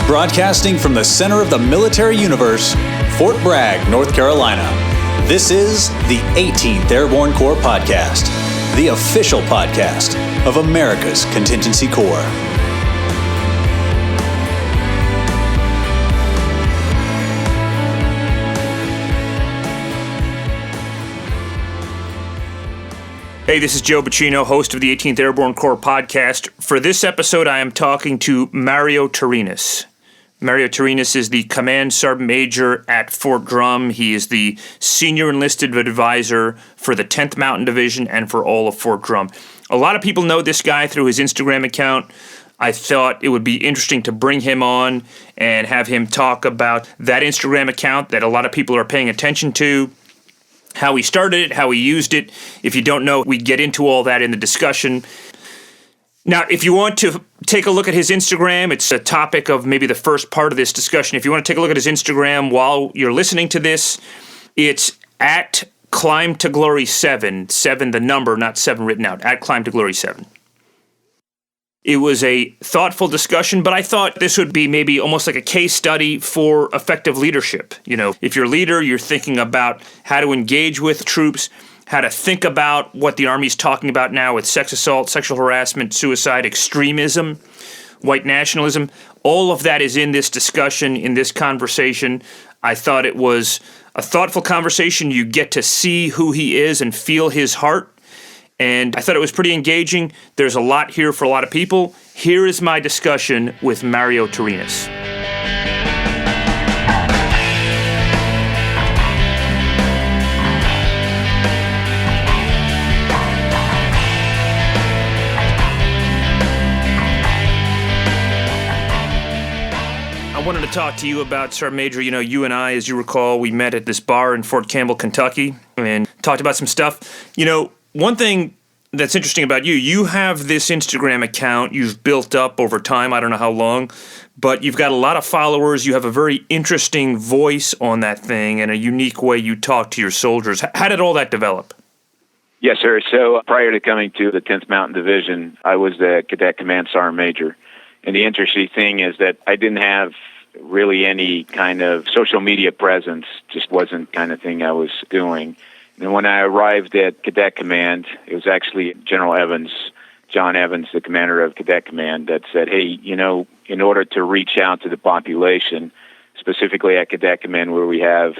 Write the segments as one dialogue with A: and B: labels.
A: Broadcasting from the center of the military universe, Fort Bragg, North Carolina. This is the 18th Airborne Corps podcast, the official podcast of America's Contingency Corps.
B: Hey, this is Joe Bacino, host of the 18th Airborne Corps podcast. For this episode, I am talking to Mario Terenas. Mario Terenas is the Command Sergeant Major at Fort Drum. He is the Senior Enlisted Advisor for the 10th Mountain Division and for all of Fort Drum. A lot of people know this guy through his Instagram account. I thought it would be interesting to bring him on and have him talk about that Instagram account that a lot of people are paying attention to, how he started it, how he used it. If you don't know, we get into all that in the discussion. Now, if you want to take a look at his Instagram, it's a topic of maybe the first part of this discussion. If you want to take a look at his Instagram while you're listening to this, it's at Climb to Glory 7. 7, the number, not 7 written out. At Climb to Glory 7. It was a thoughtful discussion, but I thought this would be maybe almost like a case study for effective leadership. You know, if you're a leader, you're thinking about how to engage with troops, how to think about what the Army's talking about now with sex assault, sexual harassment, suicide, extremism, white nationalism. All of that is in this discussion, in this conversation. I thought it was a thoughtful conversation. You get to see who he is and feel his heart. And I thought it was pretty engaging. There's a lot here for a lot of people. Here is my discussion with Mario Terenas. I wanted to talk to you about, Sergeant Major, you and I, as you recall, we met at this bar in Fort Campbell, Kentucky, and talked about some stuff. One thing that's interesting about you, you have this Instagram account you've built up over time, I don't know how long, but you've got a lot of followers, you have a very interesting voice on that thing and a unique way you talk to your soldiers. How did all that develop?
C: Yes, sir. So prior to coming to the 10th Mountain Division, I was the Cadet Command Sergeant Major. And the interesting thing is that I didn't have really any kind of social media presence, just wasn't the kind of thing I was doing. And when I arrived at Cadet Command, it was actually General Evans, John Evans, the commander of Cadet Command, that said, hey, in order to reach out to the population, specifically at Cadet Command where we have,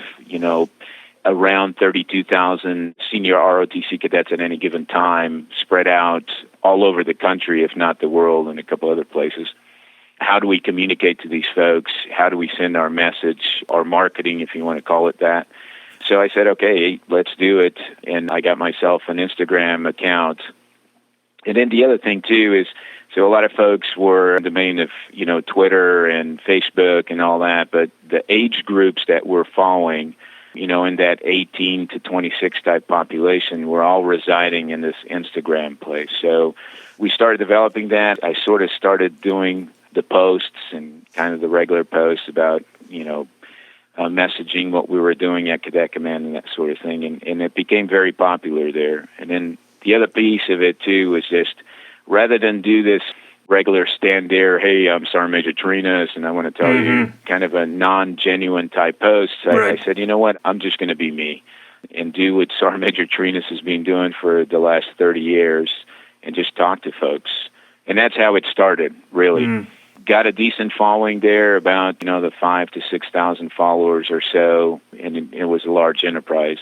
C: around 32,000 senior ROTC cadets at any given time spread out all over the country, if not the world, and a couple other places. How do we communicate to these folks? How do we send our message, our marketing, if you want to call it that? So I said, okay, let's do it. And I got myself an Instagram account. And then the other thing, too, is so a lot of folks were in the domain of, Twitter and Facebook and all that. But the age groups that we're following, in that 18 to 26 type population, were all residing in this Instagram place. So we started developing that. I sort of started doing the posts and kind of the regular posts about, messaging what we were doing at Cadet Command and that sort of thing. And it became very popular there. And then the other piece of it, too, was just rather than do this regular stand there, hey, I'm Sergeant Major Terenas, and I want to tell you kind of a non-genuine type post, I said, you know what, I'm just going to be me and do what Sergeant Major Terenas has been doing for the last 30 years and just talk to folks. And that's how it started, really. Got a decent following there, about, the 5,000 to 6,000 followers or so, and it was a large enterprise.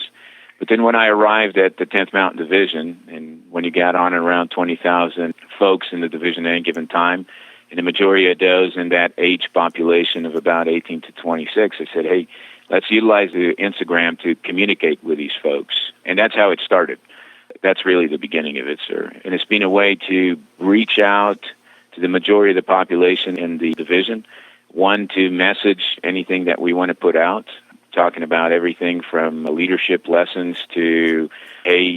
C: But then when I arrived at the 10th Mountain Division, and when you got on around 20,000 folks in the division at any given time, and the majority of those in that age population of about 18 to 26, I said, hey, let's utilize the Instagram to communicate with these folks. And that's how it started. That's really the beginning of it, sir. And it's been a way to reach out to the majority of the population in the division. One, to message anything that we want to put out, talking about everything from leadership lessons to, hey,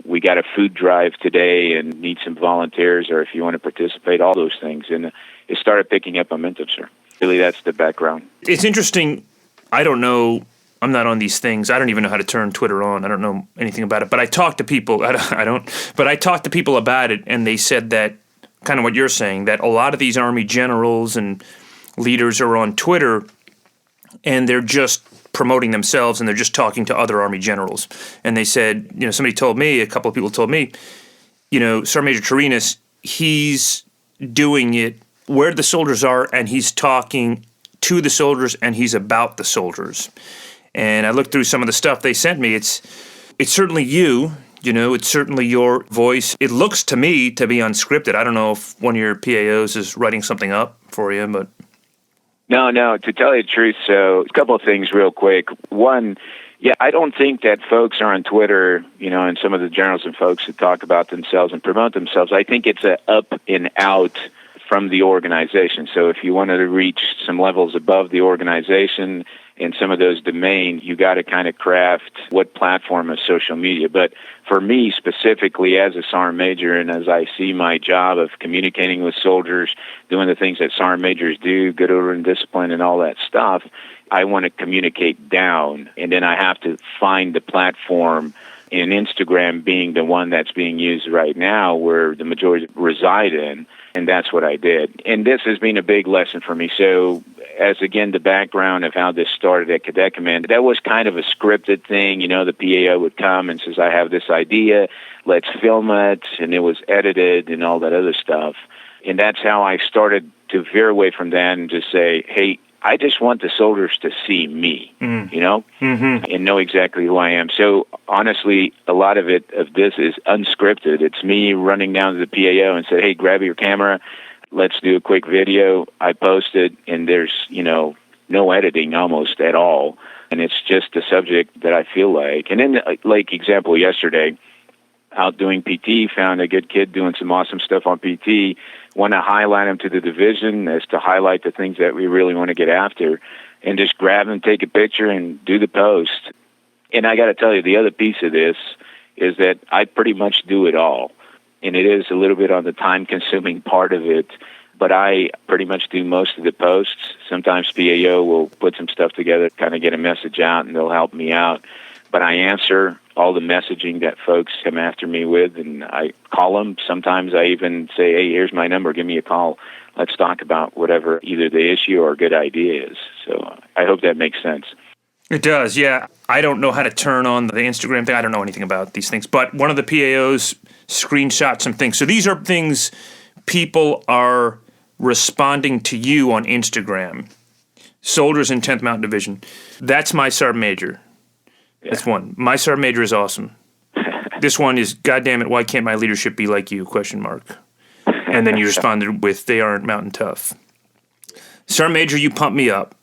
C: we got a food drive today and need some volunteers, or if you want to participate, all those things. And it started picking up momentum, sir. Really, that's the background.
B: It's interesting. I don't know. I'm not on these things. I don't even know how to turn Twitter on. I don't know anything about it. But I talk to people. But I talked to people about it, and they said that kind of what you're saying, that a lot of these Army generals and leaders are on Twitter and they're just promoting themselves and they're just talking to other Army generals. And they said, somebody told me, a couple of people told me, Sergeant Major Terenas, he's doing it where the soldiers are and he's talking to the soldiers and he's about the soldiers. And I looked through some of the stuff they sent me. It's certainly you, it's certainly your voice. It looks to me to be unscripted. I don't know if one of your PAOs is writing something up for you, but...
C: No, to tell you the truth, so a couple of things real quick. One, I don't think that folks are on Twitter, and some of the generals and folks that talk about themselves and promote themselves. I think it's a up and out from the organization. So if you wanted to reach some levels above the organization in some of those domains, you got to kind of craft what platform of social media. But for me specifically as a sergeant major, and as I see my job of communicating with soldiers, doing the things that sergeant majors do, good order and discipline and all that stuff, I want to communicate down. And then I have to find the platform, and Instagram being the one that's being used right now where the majority reside in. And that's what I did. And this has been a big lesson for me. So as, again, the background of how this started at Cadet Command, that was kind of a scripted thing. The PAO would come and says, I have this idea, let's film it. And it was edited and all that other stuff. And that's how I started to veer away from that and just say, hey, I just want the soldiers to see me, and know exactly who I am. So honestly, a lot of this is unscripted. It's me running down to the PAO and say, hey, grab your camera. Let's do a quick video. I post it, and there's, no editing almost at all. And it's just a subject that I feel like. And then, like example, yesterday, out doing PT, found a good kid doing some awesome stuff on PT, want to highlight him to the division as to highlight the things that we really want to get after, and just grab him, take a picture, and do the post. And I got to tell you, the other piece of this is that I pretty much do it all. And it is a little bit on the time-consuming part of it, but I pretty much do most of the posts. Sometimes PAO will put some stuff together, kind of get a message out, and they'll help me out. But I answer all the messaging that folks come after me with, and I call them. Sometimes I even say, hey, here's my number, give me a call. Let's talk about whatever either the issue or a good idea is. So I hope that makes sense.
B: It does, yeah. I don't know how to turn on the Instagram thing. I don't know anything about these things. But one of the PAOs screenshot some things. So these are things people are responding to you on Instagram. Soldiers in 10th Mountain Division. That's my Sergeant Major. Yeah. That's one. My Sergeant Major is awesome. This one is, God damn it, why can't my leadership be like you? ? And then you responded with, they aren't mountain tough. Sergeant Major, you pump me up.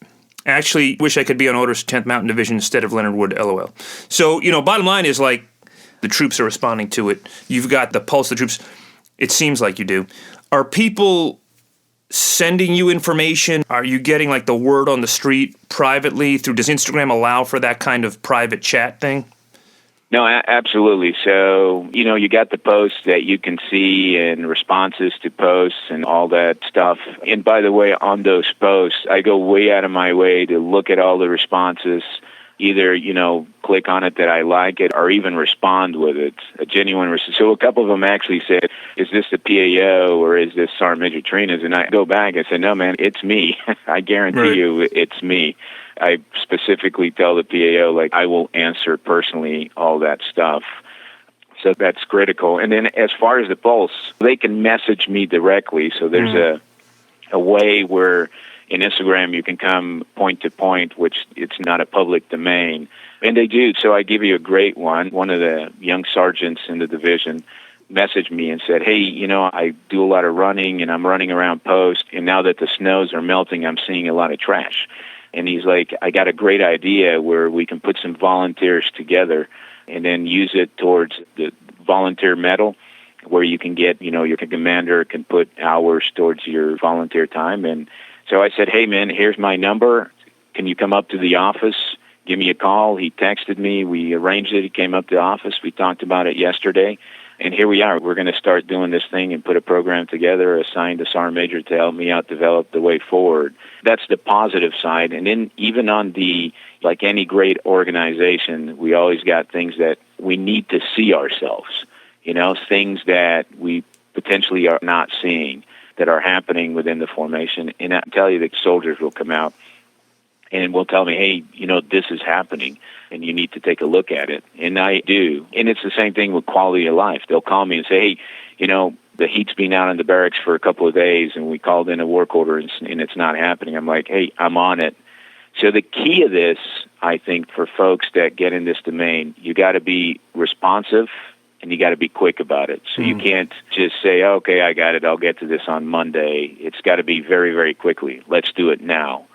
B: Actually, wish I could be on orders 10th Mountain Division instead of Leonard Wood, LOL. So, bottom line is like the troops are responding to it. You've got the pulse of the troops. It seems like you do. Are people sending you information? Are you getting like the word on the street privately through? Does Instagram allow for that kind of private chat thing?
C: No, absolutely. So, you got the posts that you can see and responses to posts and all that stuff. And by the way, on those posts, I go way out of my way to look at all the responses, either, click on it that I like it or even respond with it, a genuine response. So a couple of them actually said, is this the PAO or is this Sergeant Major Terenas? And I go back and say, no, man, it's me. I guarantee you it's me. I specifically tell the PAO, I will answer personally all that stuff. So that's critical. And then as far as the pulse, they can message me directly. So there's a way where in Instagram you can come point to point, which it's not a public domain. And they do. So I give you a great one. One of the young sergeants in the division messaged me and said, hey, I do a lot of running and I'm running around post. And now that the snows are melting, I'm seeing a lot of trash. And he's like, I got a great idea where we can put some volunteers together and then use it towards the volunteer medal where you can get, your commander can put hours towards your volunteer time. And so I said, hey, man, here's my number. Can you come up to the office? Give me a call. He texted me. We arranged it. He came up to the office. We talked about it yesterday. And here we are. We're going to start doing this thing and put a program together, assigned a Sergeant Major to help me out develop the way forward. That's the positive side. And then even on the, like any great organization, we always got things that we need to see ourselves, things that we potentially are not seeing. that are happening within the formation. And I tell you that soldiers will come out and will tell me, hey, this is happening, and you need to take a look at it. And I do. And it's the same thing with quality of life. They'll call me and say, hey, the heat's been out in the barracks for a couple of days, and we called in a work order, and it's not happening. I'm like, hey, I'm on it. So the key of this, I think, for folks that get in this domain, you got to be responsive, and you got to be quick about it. So you can't just say, okay, I got it, I'll get to this on Monday. It's got to be very, very quickly. Let's do it now.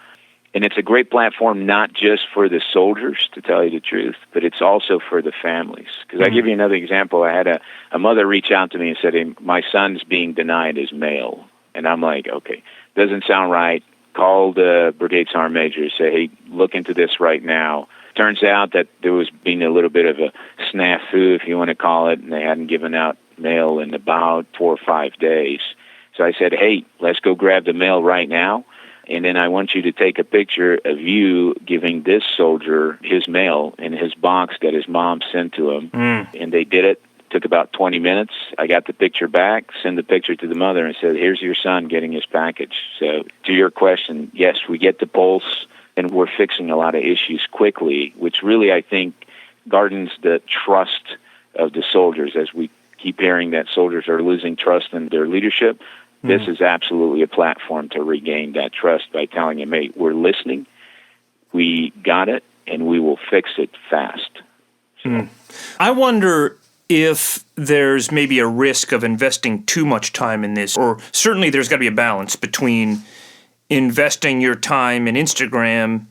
C: And it's a great platform not just for the soldiers, to tell you the truth, but it's also for the families. Because I give you another example. I had a mother reach out to me and said, hey, my son's being denied his mail. And I'm like, okay, doesn't sound right. Call the brigade sergeant major, say, hey, look into this right now. Turns out that there was being a little bit of a snafu, if you want to call it, and they hadn't given out mail in about 4 or 5 days. So I said, hey, let's go grab the mail right now. And then I want you to take a picture of you giving this soldier his mail in his box that his mom sent to him. And they did it. Took about 20 minutes. I got the picture back, send the picture to the mother, and said, here's your son getting his package. So to your question, yes, we get the pulse, and we're fixing a lot of issues quickly, which really, I think, gardens the trust of the soldiers. As we keep hearing that soldiers are losing trust in their leadership, this is absolutely a platform to regain that trust by telling them, hey, we're listening, we got it, and we will fix it fast. So.
B: I wonder if there's maybe a risk of investing too much time in this, or certainly there's got to be a balance between investing your time in Instagram.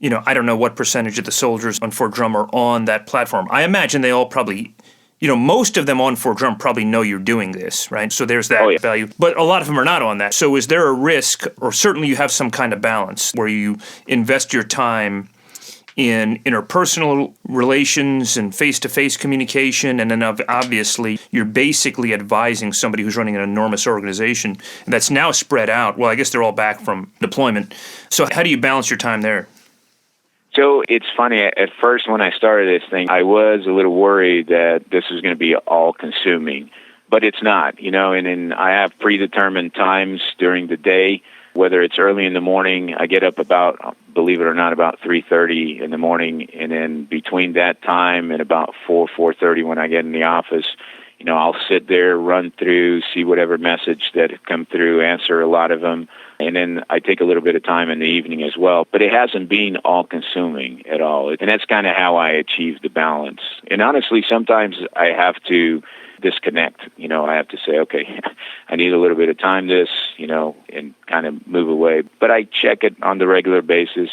B: I don't know what percentage of the soldiers on Fort Drum are on that platform. I imagine they all probably, most of them on Fort Drum probably know you're doing this, right? So there's that value. But a lot of them are not on that. So is there a risk, or certainly you have some kind of balance where you invest your time in interpersonal relations and face-to-face communication, and then obviously you're basically advising somebody who's running an enormous organization that's now spread out. Well, I guess they're all back from deployment. So how do you balance your time there?
C: So it's funny, at first when I started this thing, I was a little worried that this was going to be all-consuming, but it's not, and then I have predetermined times during the day. Whether it's early in the morning, I get up about, believe it or not, about 3:30 in the morning, and then between that time and about 4:30 when I get in the office, I'll sit there, run through, see whatever message that have come through, answer a lot of them, and then I take a little bit of time in the evening as well. But it hasn't been all-consuming at all, and that's kind of how I achieve the balance. And honestly, sometimes I have to disconnect. I have to say, okay, I need a little bit of time and kind of move away. But I check it on the regular basis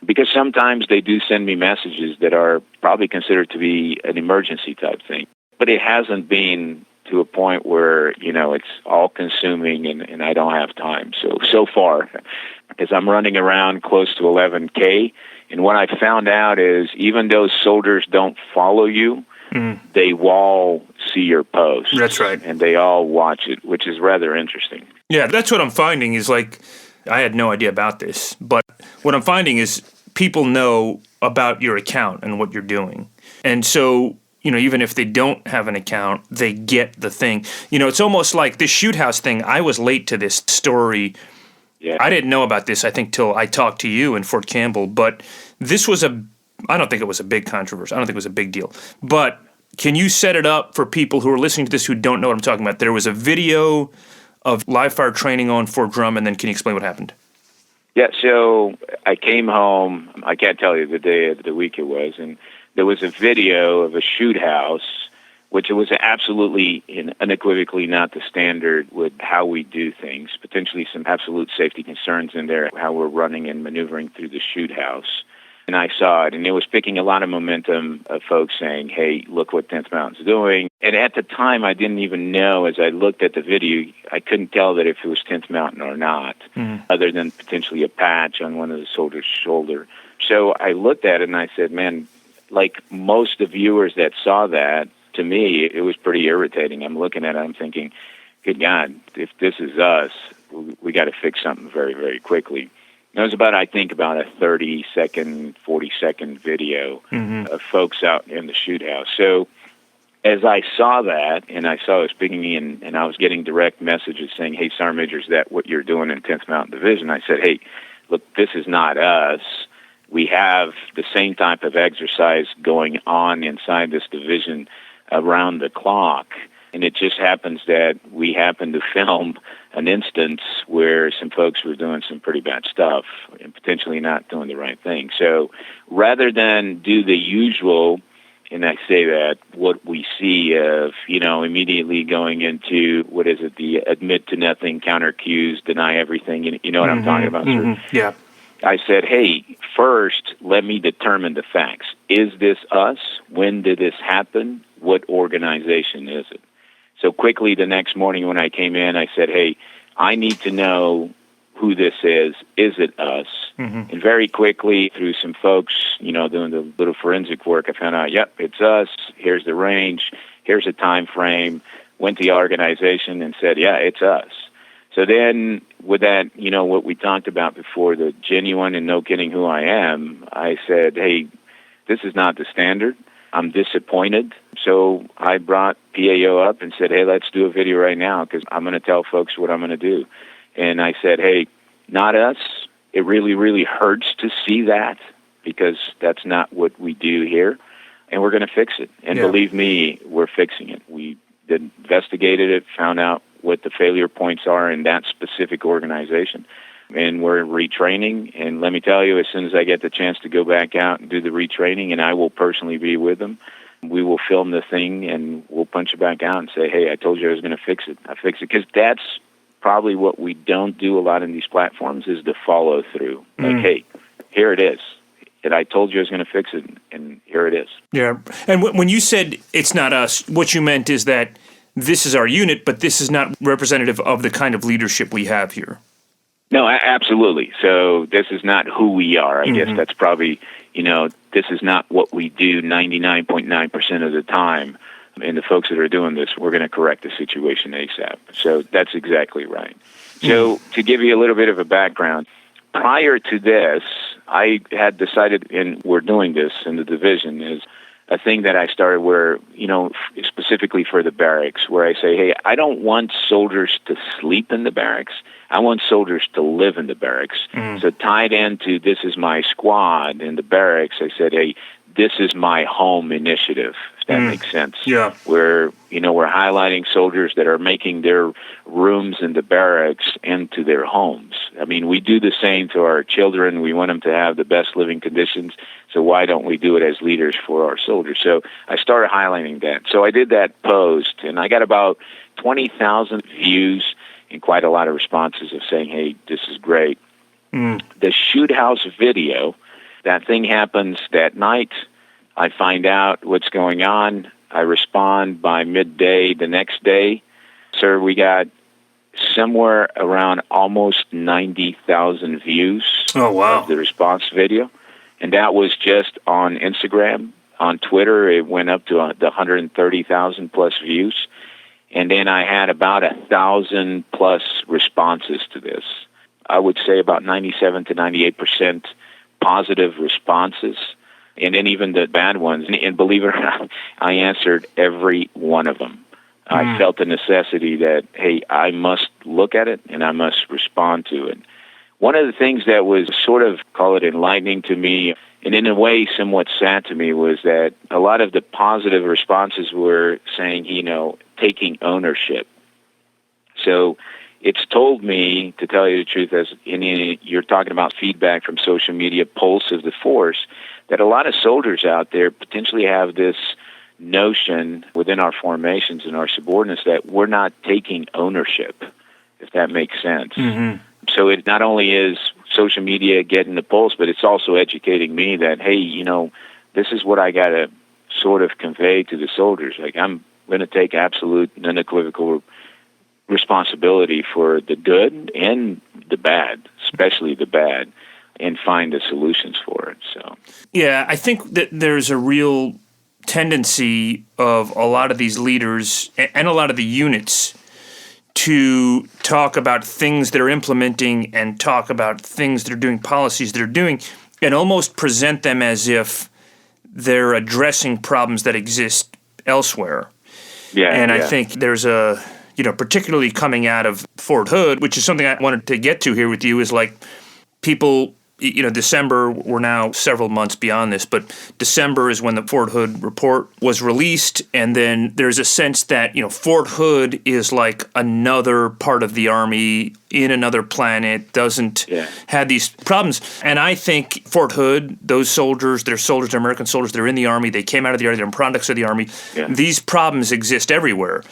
C: because sometimes they do send me messages that are probably considered to be an emergency type thing. But it hasn't been to a point where, it's all-consuming and I don't have time. So far, because I'm running around close to 11K, and what I found out is even though soldiers don't follow you, they all see your posts.
B: That's right.
C: And they all watch it, which is rather interesting.
B: Yeah, that's what I'm finding is I had no idea about this, but what I'm finding is people know about your account and what you're doing. And so, even if they don't have an account, they get the thing. It's almost like this shoot house thing. I was late to this story.
C: Yeah.
B: I didn't know about this, I think, till I talked to you in Fort Campbell, but this was I don't think it was a big controversy. I don't think it was a big deal. But can you set it up for people who are listening to this who don't know what I'm talking about? There was a video of live fire training on Fort Drum, and then can you explain what happened?
C: Yeah, so I came home. I can't tell you the day of the week it was, and there was a video of a shoot house, which was absolutely and unequivocally not the standard with how we do things, potentially some absolute safety concerns in there, how we're running and maneuvering through the shoot house. And I saw it, and it was picking a lot of momentum of folks saying, hey, look what 10th Mountain's doing. And at the time, I didn't even know, as I looked at the video, I couldn't tell that if it was 10th Mountain or not, other than potentially a patch on one of the soldiers' shoulder. So I looked at it, and I said, man, like most of the viewers that saw that, to me, it was pretty irritating. I'm looking at it, I'm thinking, good God, if this is us, we got to fix something very, very quickly. It was about a 30-second, 40-second video of folks out in the shoot house. So as I saw that, and I saw it was pinging me, and I was getting direct messages saying, hey, Sergeant Major, is that what you're doing in 10th Mountain Division? I said, hey, look, this is not us. We have the same type of exercise going on inside this division around the clock, and it just happens that we happen to film an instance where some folks were doing some pretty bad stuff and potentially not doing the right thing. So rather than do the usual, and I say that, what we see of, immediately going into, the admit to nothing, counter cues, deny everything, you know what I'm talking about, sir?
B: Yeah.
C: I said, hey, first, let me determine the facts. Is this us? When did this happen? What organization is it? So quickly the next morning when I came in, I said, hey, I need to know who this is. Is it us? And very quickly, through some folks, doing the little forensic work, I found out, yep, it's us. Here's the range. Here's a time frame. Went to the organization and said, yeah, it's us. So then with that, what we talked about before, the genuine and no kidding who I am, I said, hey, this is not the standard. I'm disappointed. So I brought PAO up and said, hey, let's do a video right now because I'm going to tell folks what I'm going to do. And I said, hey, not us. It really, really hurts to see that because that's not what we do here. And we're going to fix it. And believe me, we're fixing it. We investigated it, found out what the failure points are in that specific organization. And we're retraining. And let me tell you, as soon as I get the chance to go back out and do the retraining, and I will personally be with them, we will film the thing and we'll punch it back out and say, hey, I told you I was going to fix it. I fixed it. Because that's probably what we don't do a lot in these platforms is the follow through. Like, hey, here it is. And I told you I was going to fix it, and here it is.
B: Yeah. And when you said it's not us, what you meant is that this is our unit, but this is not representative of the kind of leadership we have here.
C: No, absolutely. So this is not who we are. I guess that's probably, this is not what we do 99.9% of the time. And the folks that are doing this, we're going to correct the situation ASAP. So that's exactly right. So to give you a little bit of a background, prior to this, I had decided, and we're doing this in the division, is a thing that I started where, specifically for the barracks, where I say, hey, I don't want soldiers to sleep in the barracks. I want soldiers to live in the barracks. So tied into this is my squad in the barracks, I said, hey, this is my home initiative, if that makes sense.
B: Yeah.
C: Where, we're highlighting soldiers that are making their rooms in the barracks into their homes. I mean, we do the same to our children. We want them to have the best living conditions. So why don't we do it as leaders for our soldiers? So I started highlighting that. So I did that post, and I got about 20,000 views and quite a lot of responses of saying, hey, this is great. The shoot house video, that thing happens that night. I find out what's going on. I respond by midday the next day. Sir, we got somewhere around almost 90,000 views of the response video. And that was just on Instagram. On Twitter, it went up to the 130,000 plus views. And then I had about 1,000 plus responses to this. I would say about 97 to 98% positive responses, and then even the bad ones. And believe it or not, I answered every one of them. I felt the necessity that, hey, I must look at it and I must respond to it. One of the things that was sort of, call it enlightening to me, and in a way somewhat sad to me, was that a lot of the positive responses were saying, taking ownership. So it's told me, to tell you the truth, as you're talking about feedback from social media, pulse of the force, that a lot of soldiers out there potentially have this notion within our formations and our subordinates that we're not taking ownership, if that makes sense. So it not only is social media getting the pulse, but it's also educating me that, hey, this is what I got to sort of convey to the soldiers. Like, I'm going to take absolute and unequivocal responsibility for the good and the bad, especially the bad, and find the solutions for it. So,
B: yeah, I think that there's a real tendency of a lot of these leaders and a lot of the units to talk about things that are implementing and talk about things that are doing, policies that are doing, and almost present them as if they're addressing problems that exist elsewhere.
C: Yeah,
B: and I think there's a, particularly coming out of Fort Hood, which is something I wanted to get to here with you, is like people, December, we're now several months beyond this, but December is when the Fort Hood report was released, and then there's a sense that, Fort Hood is like another part of the Army in another planet, doesn't have these problems. And I think Fort Hood, those soldiers, they're American soldiers, they're in the Army, they came out of the Army, they're products of the Army. Yeah. These problems exist everywhere.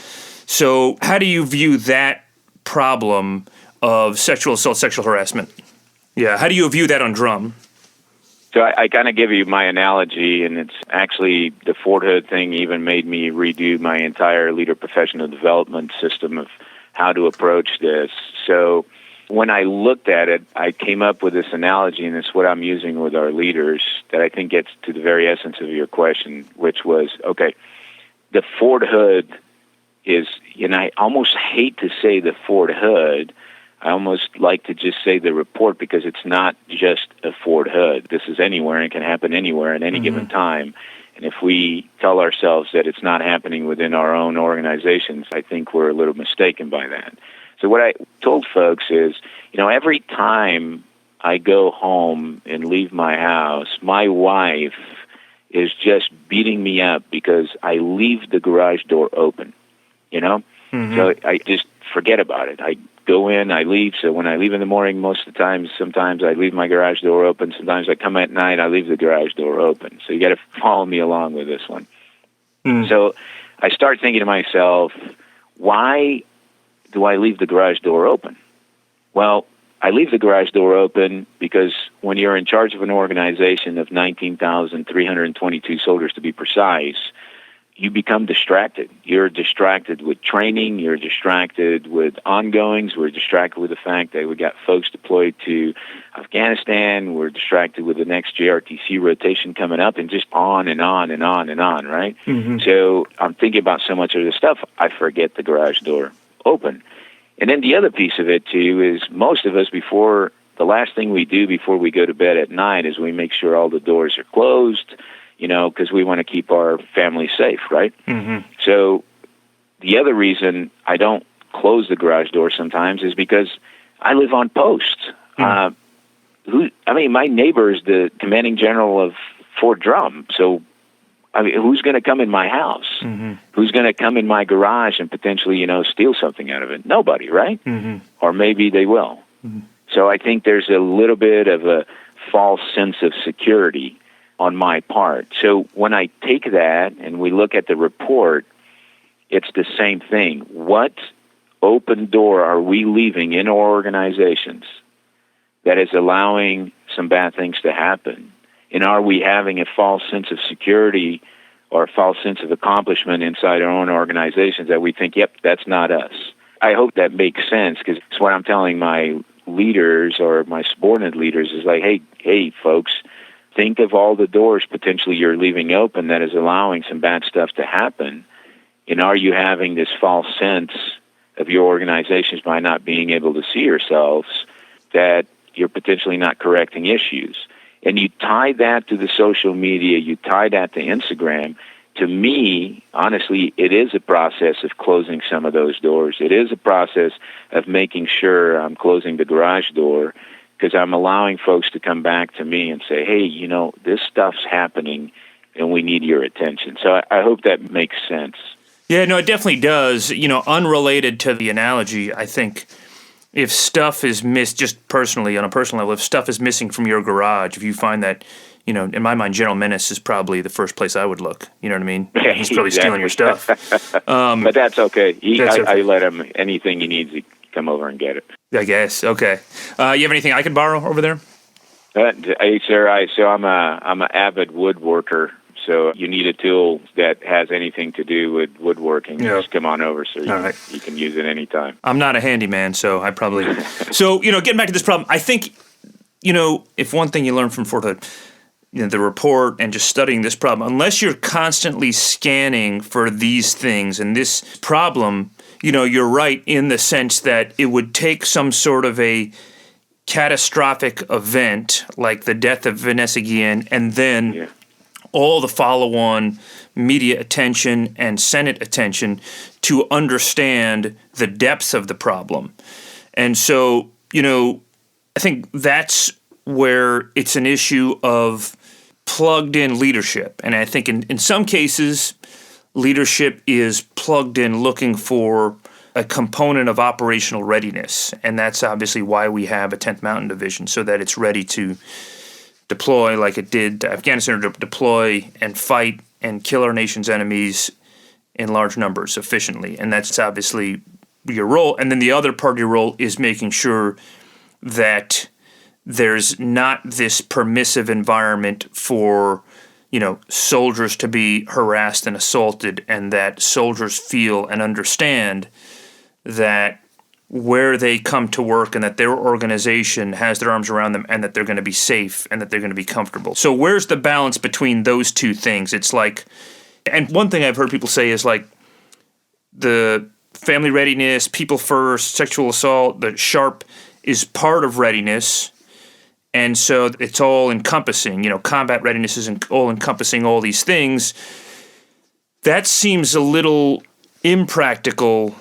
B: So how do you view that problem of sexual assault, sexual harassment? Yeah, how do you view that on drum?
C: So I kind of give you my analogy, and it's actually the Fort Hood thing even made me redo my entire leader professional development system of how to approach this. So when I looked at it, I came up with this analogy, and it's what I'm using with our leaders that I think gets to the very essence of your question, which was, okay, the Fort Hood is, and I almost hate to say the Fort Hood, I almost like to just say the report, because it's not just a Fort Hood. This is anywhere and can happen anywhere at any given time. And if we tell ourselves that it's not happening within our own organizations, I think we're a little mistaken by that. So what I told folks is, every time I go home and leave my house, my wife is just beating me up because I leave the garage door open, So I just forget about it. I go in, I leave. So when I leave in the morning, most of the time, sometimes I leave my garage door open. Sometimes I come at night, I leave the garage door open. So you got to follow me along with this one. So I start thinking to myself, why do I leave the garage door open? Well, I leave the garage door open because when you're in charge of an organization of 19,322 soldiers, to be precise, you become distracted. You're distracted with training. You're distracted with ongoings. We're distracted with the fact that we got folks deployed to Afghanistan. We're distracted with the next JRTC rotation coming up, and just on and on and on and on, right? So I'm thinking about so much of this stuff, I forget the garage door open. And then the other piece of it, too, is most of us, the last thing we do before we go to bed at night is we make sure all the doors are closed, because we want to keep our family safe, right? So the other reason I don't close the garage door sometimes is because I live on post. My neighbor is the commanding general of Fort Drum, so who's going to come in my house? Who's going to come in my garage and potentially, steal something out of it? Nobody, right? Or maybe they will. So I think there's a little bit of a false sense of security on my part. So when I take that and we look at the report, it's the same thing. What open door are we leaving in our organizations that is allowing some bad things to happen? And are we having a false sense of security or a false sense of accomplishment inside our own organizations that we think, yep, that's not us? I hope that makes sense, because it's what I'm telling my leaders or my subordinate leaders is like, hey, folks, think of all the doors potentially you're leaving open that is allowing some bad stuff to happen. And are you having this false sense of your organizations by not being able to see yourselves that you're potentially not correcting issues? And you tie that to the social media, you tie that to Instagram. To me, honestly, it is a process of closing some of those doors. It is a process of making sure I'm closing the garage door, because I'm allowing folks to come back to me and say, hey, this stuff's happening and we need your attention. So I hope that makes sense.
B: Yeah, no, it definitely does. Unrelated to the analogy, I think if stuff is missed, just personally, on a personal level, if stuff is missing from your garage, if you find that, in my mind, General Menace is probably the first place I would look. You know what I mean? He's probably stealing your stuff.
C: But that's okay. I let him, anything he needs, he come over and get it.
B: I guess. Okay. You have anything I could borrow over there?
C: Hey, sir. So I'm an avid woodworker. So you need a tool that has anything to do with woodworking. Just come on over, sir. You can use it anytime.
B: I'm not a handyman, so I probably. So getting back to this problem, I think if one thing you learn from Fort Hood, the report and just studying this problem, unless you're constantly scanning for these things and this problem. You're right in the sense that it would take some sort of a catastrophic event like the death of Vanessa Guillen and then all the follow-on media attention and Senate attention to understand the depths of the problem. And so, I think that's where it's an issue of plugged-in leadership. And I think in some cases, leadership is plugged in looking for a component of operational readiness. And that's obviously why we have a 10th Mountain Division, so that it's ready to deploy like it did to Afghanistan, or deploy and fight and kill our nation's enemies in large numbers efficiently. And that's obviously your role. And then the other part of your role is making sure that there's not this permissive environment for, soldiers to be harassed and assaulted, and that soldiers feel and understand that where they come to work and that their organization has their arms around them and that they're going to be safe and that they're going to be comfortable. So where's the balance between those two things? It's like, and one thing I've heard people say is like the family readiness, people first, sexual assault, the SHARP is part of readiness. And so it's all encompassing, combat readiness is all encompassing all these things. That seems a little impractical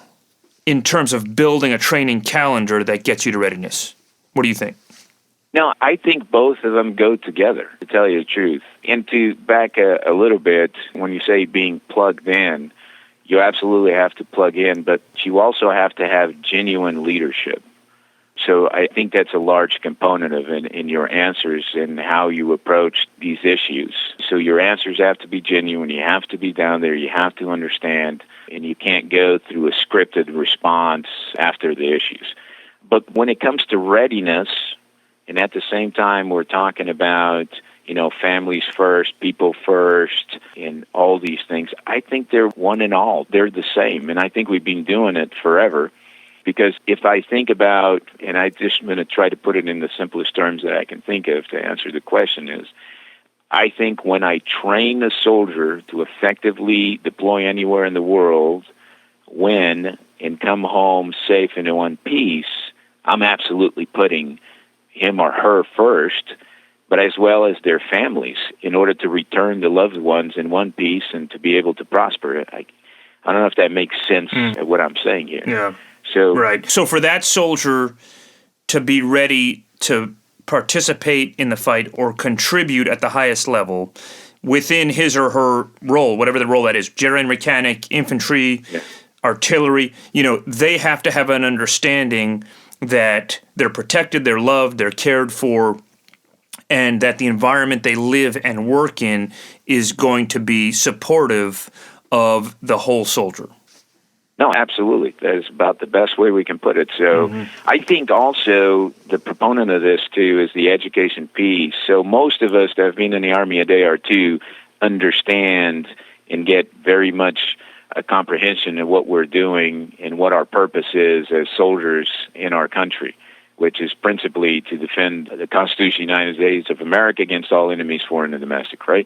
B: in terms of building a training calendar that gets you to readiness. What do you think?
C: No, I think both of them go together, to tell you the truth. And to back a little bit, when you say being plugged in, you absolutely have to plug in, but you also have to have genuine leadership. So I think that's a large component of it in your answers and how you approach these issues. So your answers have to be genuine. You have to be down there. You have to understand, and you can't go through a scripted response after the issues. But when it comes to readiness, and at the same time we're talking about, families first, people first, and all these things, I think they're one and all. They're the same, and I think we've been doing it forever. Because if I think about, and I'm going to try to put it in the simplest terms that I can think of to answer the question is, I think when I train a soldier to effectively deploy anywhere in the world, win, and come home safe and in one piece, I'm absolutely putting him or her first, but as well as their families, in order to return the loved ones in one piece and to be able to prosper. I don't know if that makes sense what I'm saying here.
B: Yeah. Right. So for that soldier to be ready to participate in the fight or contribute at the highest level within his or her role, whatever the role that is, general mechanic, infantry, artillery, they have to have an understanding that they're protected, they're loved, they're cared for, and that the environment they live and work in is going to be supportive of the whole soldier.
C: No, absolutely. That is about the best way we can put it. So I think also the proponent of this, too, is the education piece. So most of us that have been in the Army a day or two understand and get very much a comprehension of what we're doing and what our purpose is as soldiers in our country, which is principally to defend the Constitution of the United States of America against all enemies, foreign and domestic, right?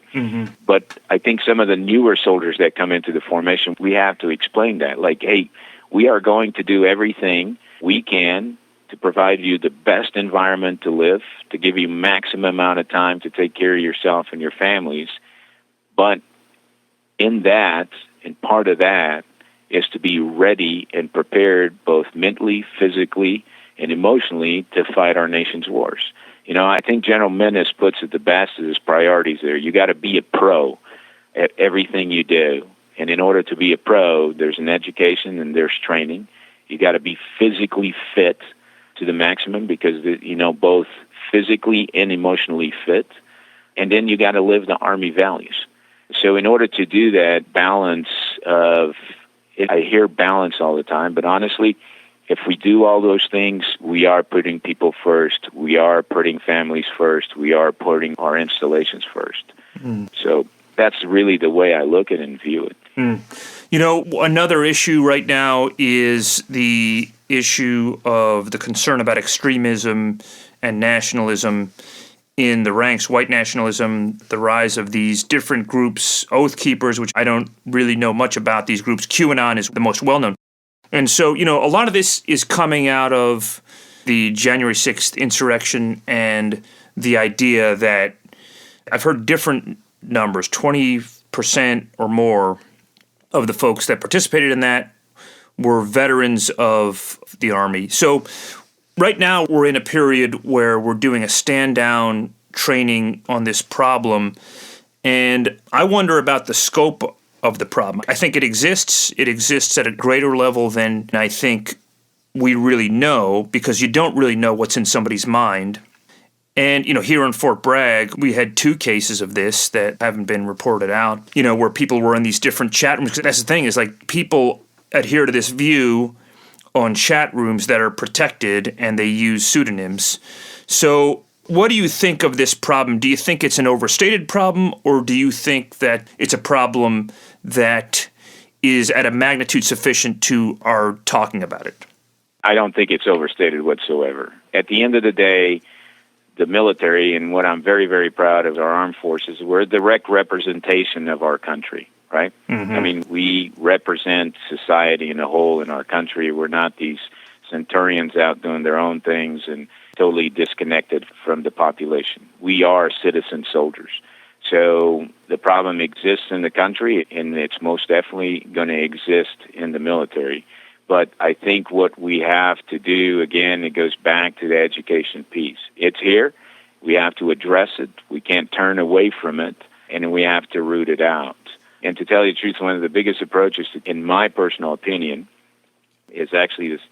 C: But I think some of the newer soldiers that come into the formation, we have to explain that. Like, hey, we are going to do everything we can to provide you the best environment to live, to give you maximum amount of time to take care of yourself and your families. But in that, and part of that, is to be ready and prepared both mentally, physically, and emotionally to fight our nation's wars. I think General Menace puts it the best as his priorities there. You got to be a pro at everything you do. And in order to be a pro, there's an education and there's training. You got to be physically fit to the maximum because, both physically and emotionally fit. And then you got to live the Army values. So in order to do that balance of, I hear balance all the time, but honestly, if we do all those things, we are putting people first, we are putting families first, we are putting our installations first. So that's really the way I look at it and view it.
B: Another issue right now is the issue of the concern about extremism and nationalism in the ranks, white nationalism, the rise of these different groups, Oath Keepers, which I don't really know much about these groups. QAnon is the most well-known. And so, a lot of this is coming out of the January 6th insurrection and the idea that I've heard different numbers, 20% or more of the folks that participated in that were veterans of the Army. So right now we're in a period where we're doing a stand-down training on this problem, and I wonder about the scope of the problem. I think it exists. It exists at a greater level than I think we really know, because you don't really know what's in somebody's mind. And, here in Fort Bragg, we had 2 cases of this that haven't been reported out, where people were in these different chat rooms. That's the thing, is like people adhere to this view on chat rooms that are protected and they use pseudonyms. So what do you think of this problem? Do you think it's an overstated problem, or do you think that it's a problem that is at a magnitude sufficient to our talking about it?
C: I don't think it's overstated whatsoever. At the end of the day, the military, and what I'm very, very proud of our armed forces, we're a direct representation of our country, right? Mm-hmm. I mean, we represent society in a whole in our country. We're not these centurions out doing their own things and totally disconnected from the population. We are citizen soldiers. So the problem exists in the country, and it's most definitely going to exist in the military. But I think what we have to do, again, it goes back to the education piece. It's here. We have to address it. We can't turn away from it, and we have to root it out. And to tell you the truth, one of the biggest approaches, in my personal opinion, is actually this,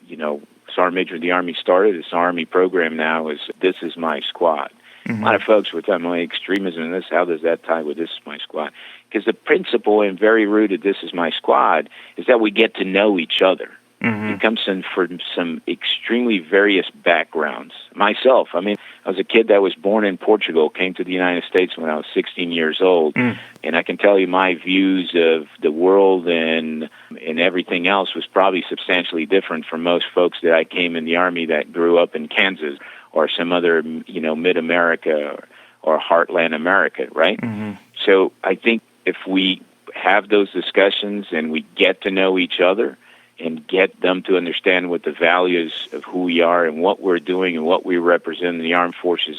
C: Sergeant Major of the Army started this Army program now, is This Is My Squad. Mm-hmm. A lot of folks were talking about extremism and this, how does that tie with This Is My Squad? Because the principle, and very rooted This Is My Squad, is that we get to know each other. Mm-hmm. It comes in from some extremely various backgrounds. Myself, I was a kid that was born in Portugal, came to the United States when I was 16 years old, and I can tell you my views of the world and everything else was probably substantially different from most folks that I came in the Army that grew up in Kansas or some other, mid-America or heartland America, right? Mm-hmm. So I think if we have those discussions and we get to know each other and get them to understand what the values of who we are and what we're doing and what we represent in the armed forces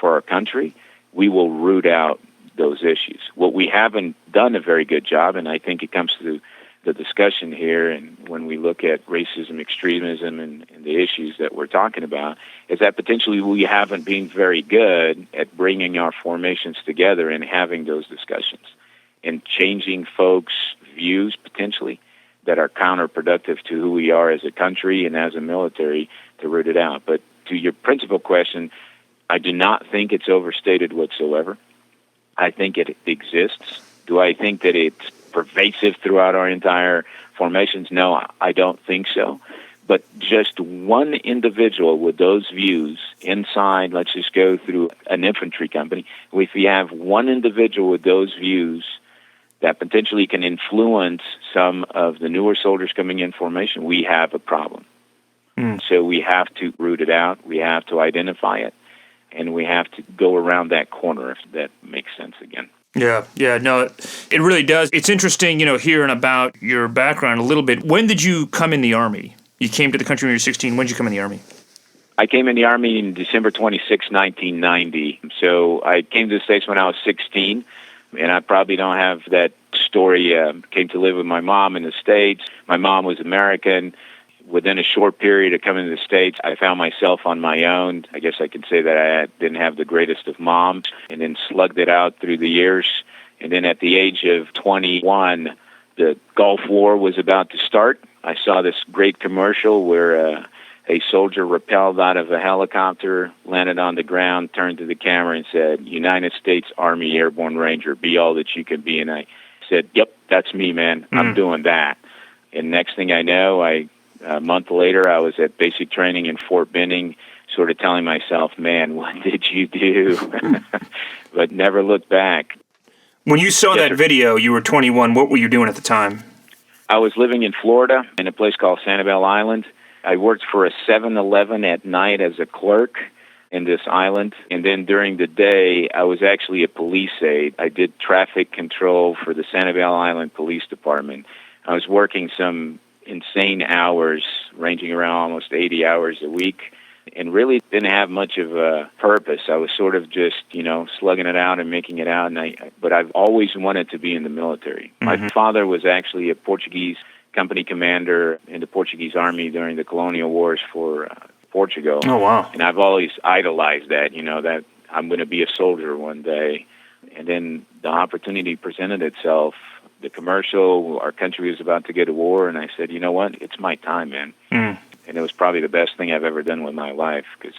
C: for our country, we will root out those issues. What we haven't done a very good job, and I think it comes to the discussion here, and when we look at racism, extremism, and the issues that we're talking about, is that potentially we haven't been very good at bringing our formations together and having those discussions and changing folks' views potentially that are counterproductive to who we are as a country and as a military to root it out. But to your principal question, I do not think it's overstated whatsoever. I think it exists. Do I think that it's pervasive throughout our entire formations? No, I don't think so. But just one individual with those views inside, let's just go through an infantry company, if we have one individual with those views that potentially can influence some of the newer soldiers coming in formation, we have a problem. So we have to root it out, we have to identify it, and we have to go around that corner, if that makes sense again.
B: Yeah, no, it really does. It's interesting, hearing about your background a little bit. When did you come in the Army? You came to the country when you were 16. When did you come in the Army?
C: I came in the Army in December 26, 1990. So I came to the States when I was 16. And I probably don't have that story. Came to live with my mom in the States. My mom was American. Within a short period of coming to the States, I found myself on my own. I guess I can say that I didn't have the greatest of moms, and then slugged it out through the years. And then at the age of 21, the Gulf War was about to start. I saw this great commercial where a soldier rappelled out of a helicopter, landed on the ground, turned to the camera and said, "United States Army Airborne Ranger, be all that you can be." And I said, "Yep, that's me, man. I'm doing that." And next thing I know, a month later, I was at basic training in Fort Benning, sort of telling myself, "Man, what did you do?" But never looked back.
B: When you saw that video, you were 21. What were you doing at the time?
C: I was living in Florida in a place called Sanibel Island. I worked for a 7-Eleven at night as a clerk in this island. And then during the day, I was actually a police aide. I did traffic control for the Sanibel Island Police Department. I was working some insane hours, ranging around almost 80 hours a week. and really didn't have much of a purpose. I was sort of just, slugging it out and making it out. But I've always wanted to be in the military. Mm-hmm. My father was actually a Portuguese company commander in the Portuguese army during the colonial wars for Portugal.
B: Oh, wow.
C: And I've always idolized that, that I'm going to be a soldier one day. And then the opportunity presented itself. The commercial, our country was about to go to war, and I said, you know what, it's my time, man. Mm. And it was probably the best thing I've ever done with my life because,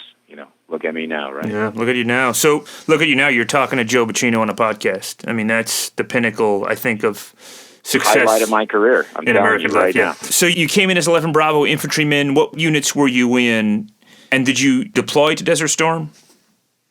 C: look at me now, right?
B: Yeah, look at you now. So look at you now. You're talking to Joe Bacino on a podcast. I mean, that's the pinnacle, I think, of success.
C: Highlight of my career. I'm
B: in
C: telling you right now.
B: So you came in as 11 Bravo infantryman. What units were you in? And did you deploy to Desert Storm?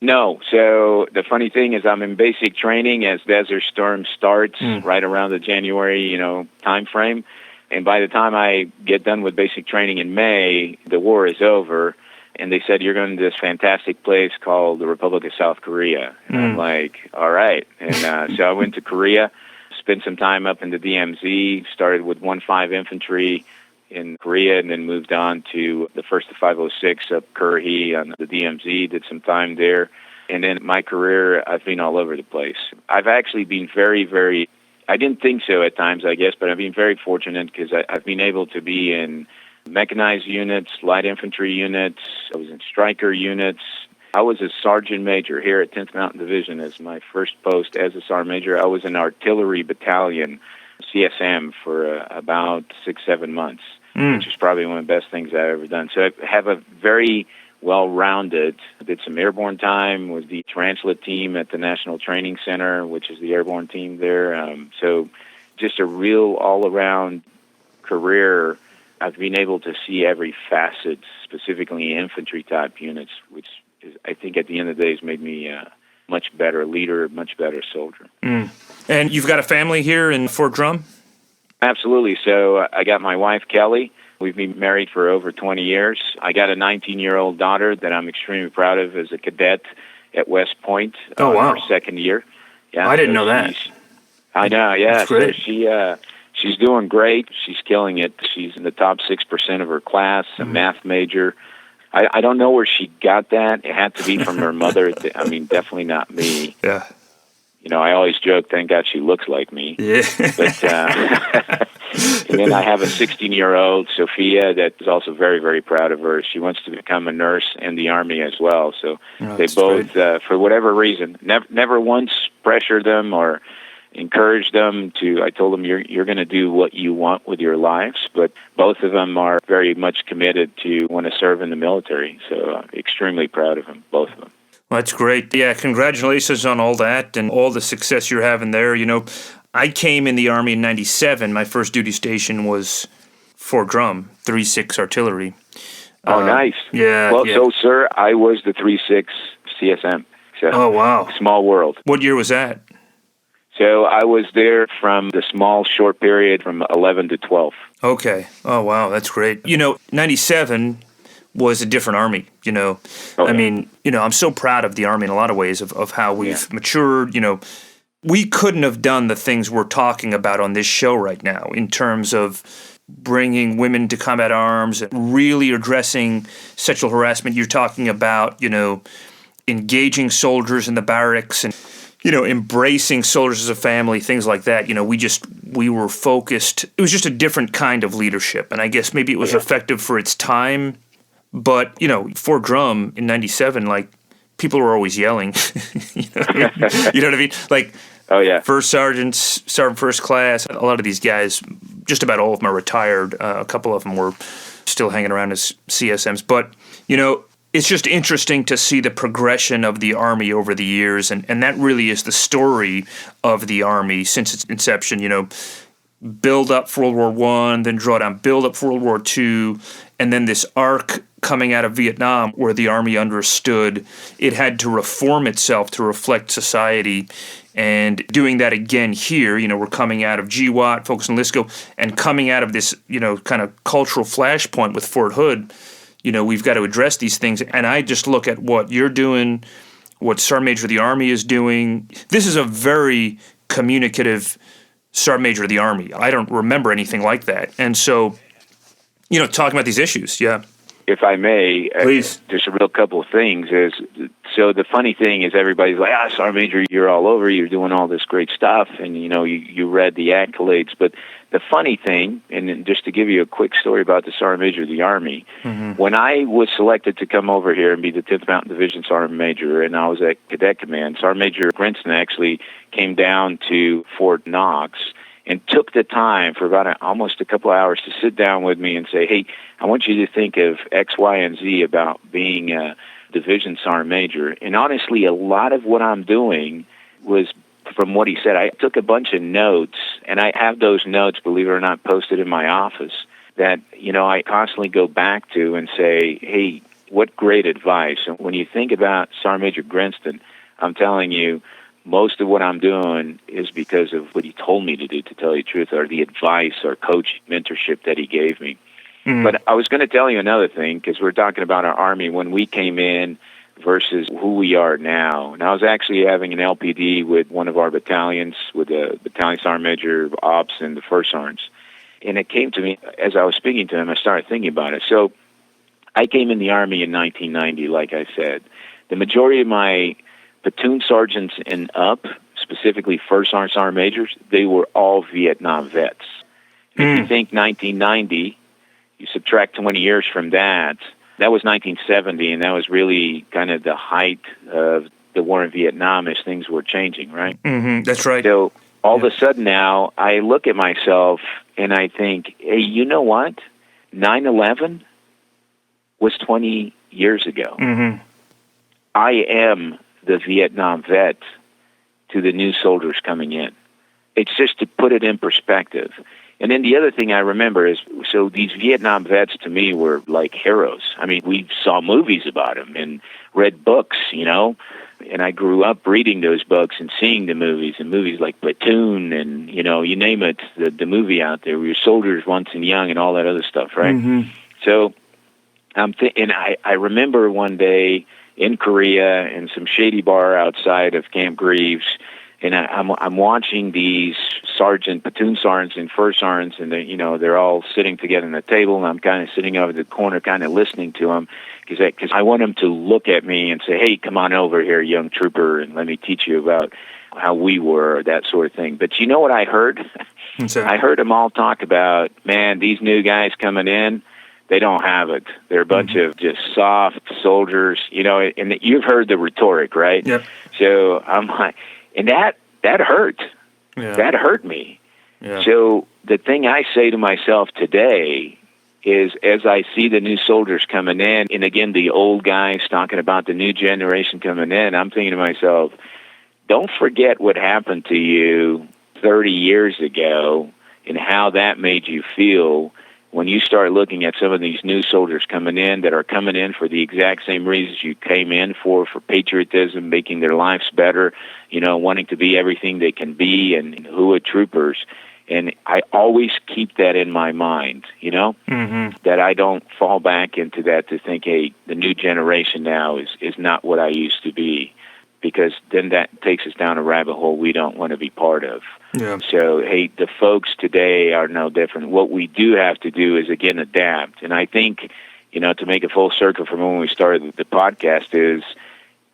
C: No. So the funny thing is I'm in basic training as Desert Storm starts right around the January, time frame. And by the time I get done with basic training in May, the war is over. And they said, you're going to this fantastic place called the Republic of South Korea. And I'm like, all right. And so I went to Korea, spent some time up in the DMZ, started with 1-5 Infantry in Korea, and then moved on to the 1st to 506 up Kurhi on the DMZ, did some time there. And then my career, I've been all over the place. I've actually been very, very, I didn't think so at times, I guess, but I've been very fortunate because I've been able to be in mechanized units, light infantry units. I was in striker units. I was a sergeant major here at 10th Mountain Division as my first post as a sergeant major. I was in artillery battalion, CSM, for about 6-7 months, which is probably one of the best things I've ever done. So I have a very well-rounded, did some airborne time with the Tarantula team at the National Training Center, which is the airborne team there. So just a real all-around career. I've been able to see every facet, specifically infantry-type units, which is, I think at the end of the day has made me a much better leader, much better soldier.
B: And you've got a family here in Fort Drum?
C: Absolutely. So I got my wife, Kelly. We've been married for over 20 years. I got a 19-year-old daughter that I'm extremely proud of as a cadet at West Point.
B: Oh, wow.
C: Her second year. Yeah,
B: I didn't know that.
C: I know, yeah.
B: That's great.
C: So she's doing great. She's killing it. She's in the top 6% of her class, a math major. I don't know where she got that. It had to be from her mother. I mean, definitely not me.
B: Yeah.
C: I always joke, thank God she looks like me.
B: Yeah.
C: But, and then I have a 16-year-old, Sophia, that is also very, very proud of her. She wants to become a nurse in the Army as well. So they both, for whatever reason, never once pressured them or encouraged them to. I told them, you're going to do what you want with your lives. But both of them are very much committed to want to serve in the military. So extremely proud of them, both of them.
B: Well, that's great. Yeah, congratulations on all that and all the success you're having there. I came in the Army in 97. My first duty station was Fort Drum, 3-6 Artillery.
C: Oh, nice.
B: Yeah.
C: Well, so, sir, I was the 3-6 CSM. So,
B: oh, wow.
C: Small world.
B: What year was that?
C: So I was there from the small, short period from 11 to 12.
B: Okay. Oh, wow. That's great. 97 was a different Army, I mean, I'm so proud of the Army in a lot of ways of how we've matured. We couldn't have done the things we're talking about on this show right now in terms of bringing women to combat arms, really addressing sexual harassment. You're talking about, engaging soldiers in the barracks and, embracing soldiers as a family, things like that. We were focused. It was just a different kind of leadership. And I guess maybe it was effective for its time. But, Fort Drum in 97, people were always yelling. You know what I mean?
C: Oh, yeah.
B: First sergeants, sergeant first class, a lot of these guys, just about all of them are retired. A couple of them were still hanging around as CSMs. But, it's just interesting to see the progression of the Army over the years. And that really is the story of the Army since its inception, build up for World War I, then draw down, build up for World War II, and then this arc coming out of Vietnam where the Army understood it had to reform itself to reflect society, and doing that again here. We're coming out of GWAT, Focus and LISCO, and coming out of this, kind of cultural flashpoint with Fort Hood. We've got to address these things, and I just look at what you're doing, what Sergeant Major of the Army is doing. This is a very communicative Sergeant Major of the Army. I don't remember anything like that. And so, talking about these issues, yeah.
C: if I may,
B: Please.
C: Just a real couple of things. So the funny thing is everybody's like, Sergeant Major, you're all over, you're doing all this great stuff, and, you read the accolades. But the funny thing, and just to give you a quick story about the Sergeant Major of the Army, when I was selected to come over here and be the 10th Mountain Division Sergeant Major, and I was at Cadet Command, Sergeant Major Grinston actually came down to Fort Knox and took the time for about almost a couple hours to sit down with me and say, hey, I want you to think of X, Y, and Z about being a Division Sergeant Major. And honestly, a lot of what I'm doing was from what he said. I took a bunch of notes, and I have those notes, believe it or not, posted in my office that, I constantly go back to and say, hey, what great advice. And when you think about Sergeant Major Grinston, I'm telling you, most of what I'm doing is because of what he told me to do, to tell you the truth, or the advice or coaching, mentorship that he gave me. But I was going to tell you another thing, because we're talking about our Army when we came in versus who we are now. And I was actually having an LPD with one of our battalions, with the Battalion Sergeant Major of Ops and the First Sergeants. And it came to me, as I was speaking to him, I started thinking about it. So I came in the Army in 1990, like I said. The majority of my platoon sergeants and up, specifically First Sergeant Sergeant Majors, they were all Vietnam vets. If you think 1990, you subtract 20 years from that, that was 1970, and that was really kind of the height of the war in Vietnam as things were changing, right?
B: That's right.
C: So all of a sudden now, I look at myself and I think, hey, you know what? 9/11 was 20 years ago. I am the Vietnam vet to the new soldiers coming in. It's just to put it in perspective. And then the other thing I remember is, so these Vietnam vets to me were like heroes. I mean, we saw movies about them and read books, and I grew up reading those books and seeing the movies, and movies like Platoon and, you name it, the movie out there, where you're soldiers once and young and all that other stuff, right? So I remember one day in Korea in some shady bar outside of Camp Greaves, and I'm watching these platoon sergeants and first sergeants, and they're all sitting together at the table, and I'm kind of sitting over the corner, kind of listening to them, because I want them to look at me and say, hey, come on over here, young trooper, and let me teach you about how we were, that sort of thing. But you know what I heard? I heard them all talk about, man, these new guys coming in, they don't have it. They're a bunch of just soft soldiers, and you've heard the rhetoric, right?
B: Yep.
C: So I'm like, and that hurt.
B: Yeah.
C: That hurt me.
B: Yeah.
C: So the thing I say to myself today is, as I see the new soldiers coming in, and again, the old guys talking about the new generation coming in, I'm thinking to myself, don't forget what happened to you 30 years ago and how that made you feel when you start looking at some of these new soldiers coming in that are coming in for the exact same reasons you came in for patriotism, making their lives better, wanting to be everything they can be, and who are troopers. And I always keep that in my mind, that I don't fall back into that to think, hey, the new generation now is not what I used to be, because then that takes us down a rabbit hole we don't want to be part of.
B: Yeah.
C: So, hey, the folks today are no different. What we do have to do is, again, adapt. And I think, to make a full circle from when we started the podcast is,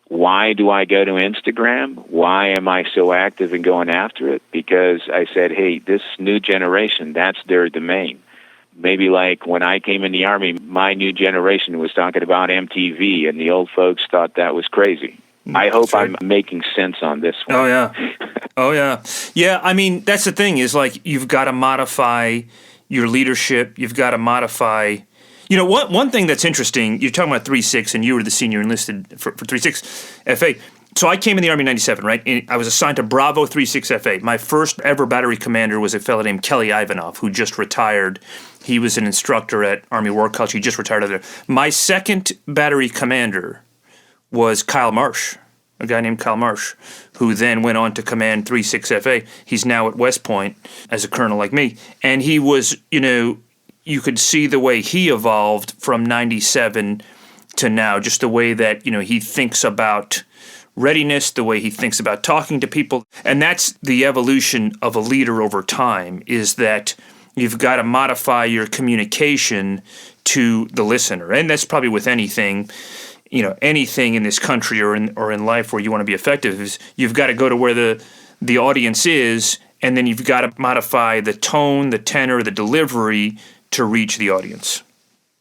C: why do I go to Instagram? Why am I so active in going after it? Because I said, hey, this new generation, that's their domain. Maybe like when I came in the Army, my new generation was talking about MTV, and the old folks thought that was crazy. I hope I'm making sense on this one.
B: Oh, yeah. Oh, yeah. Yeah, I mean, that's the thing is, like, you've got to modify your leadership. You've got to modify... one thing that's interesting, you're talking about 3-6, and you were the senior enlisted for 3-6 FA. So I came in the Army in 97, right? And I was assigned to Bravo 3-6 FA. My first ever battery commander was a fellow named Kelly Ivanov, who just retired. He was an instructor at Army War College. He just retired out of there. My second battery commander was Kyle Marsh, a guy named Kyle Marsh, who then went on to command 3-6 FA. He's now at West Point as a colonel like me. And he was, you could see the way he evolved from 97 to now, just the way that, he thinks about readiness, the way he thinks about talking to people. And that's the evolution of a leader over time, is that, you've got to modify your communication to the listener. And that's probably with anything, anything in this country or in life where you want to be effective, is you've got to go to where the audience is, and then you've got to modify the tone, the tenor, the delivery to reach the audience.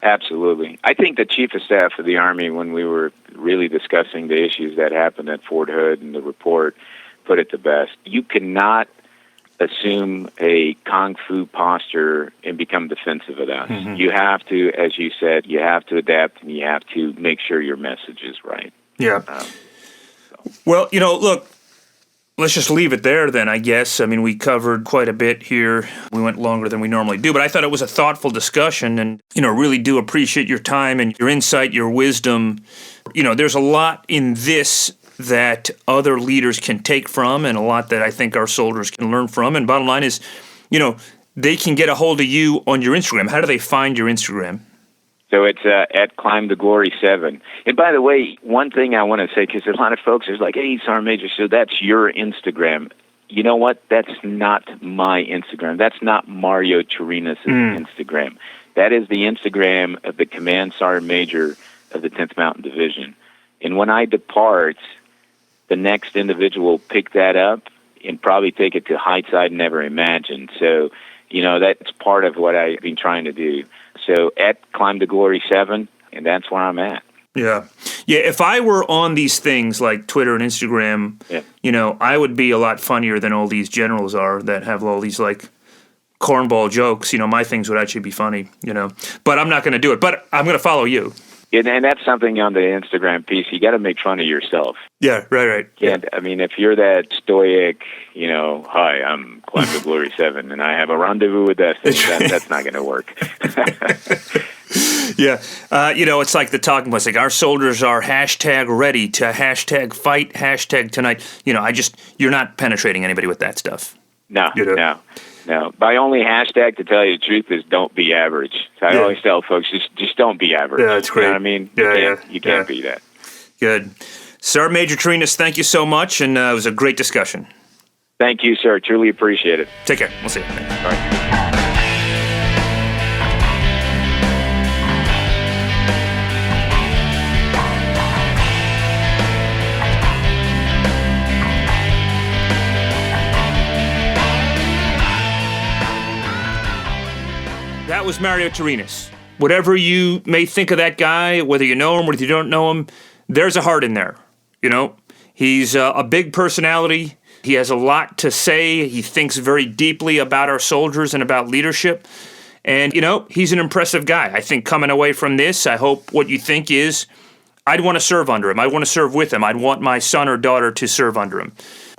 C: Absolutely. I think the Chief of Staff of the Army, when we were really discussing the issues that happened at Fort Hood and the report, put it the best. You cannot assume a kung fu posture and become defensive of that. Mm-hmm. You have to, as you said, you have to adapt, and you have to make sure your message is right.
B: Yeah. Well, look, let's just leave it there then, I guess. I mean, we covered quite a bit here. We went longer than we normally do, but I thought it was a thoughtful discussion, and, really do appreciate your time and your insight, your wisdom. There's a lot in this that other leaders can take from, and a lot that I think our soldiers can learn from. And bottom line is, they can get a hold of you on your Instagram. How do they find your Instagram?
C: So it's at Climb the Glory 7. And by the way, one thing I want to say, because a lot of folks are like, hey, Sergeant Major, so that's your Instagram. You know what? That's not my Instagram. That's not Mario Terenas' Instagram. That is the Instagram of the Command Sergeant Major of the 10th Mountain Division. And when I depart, the next individual will pick that up and probably take it to heights I'd never imagined. So, that's part of what I've been trying to do. So at Climb the Glory 7, and that's where I'm at.
B: Yeah. Yeah, if I were on these things like Twitter and Instagram, I would be a lot funnier than all these generals are that have all these, like, cornball jokes. My things would actually be funny, But I'm not going to do it. But I'm going to follow you.
C: And that's something on the Instagram piece. You got to make fun of yourself.
B: Yeah, right.
C: Yeah. I mean, if you're that stoic, hi, I'm Climb the Glory 7, and I have a rendezvous with destiny, that's not going to work.
B: Yeah. It's like the talking points. Like, our soldiers are #ready to #fight, #tonight. You're not penetrating anybody with that stuff.
C: No. My only hashtag, to tell you the truth, is don't be average. So I always tell folks, just don't be average.
B: Yeah, that's great.
C: You know what I mean? You can't be that.
B: Good. Sergeant Major Terenas, thank you so much, and it was a great discussion.
C: Thank you, sir. Truly appreciate it.
B: Take care. We'll see you. Thanks.
C: All right.
B: That was Mario Terenas. Whatever you may think of that guy, whether you know him, whether you don't know him, there's a heart in there. He's a big personality. He has a lot to say. He thinks very deeply about our soldiers and about leadership. And, he's an impressive guy. I think coming away from this, I hope what you think is, I'd want to serve under him. I want to serve with him. I'd want my son or daughter to serve under him.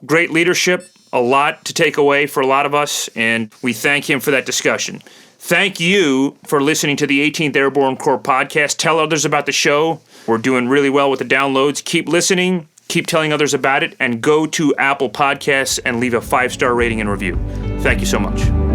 B: Great leadership, a lot to take away for a lot of us, and we thank him for that discussion. Thank you for listening to the 18th Airborne Corps podcast. Tell others about the show. We're doing really well with the downloads. Keep listening, keep telling others about it, and go to Apple Podcasts and leave a 5-star rating and review. Thank you so much.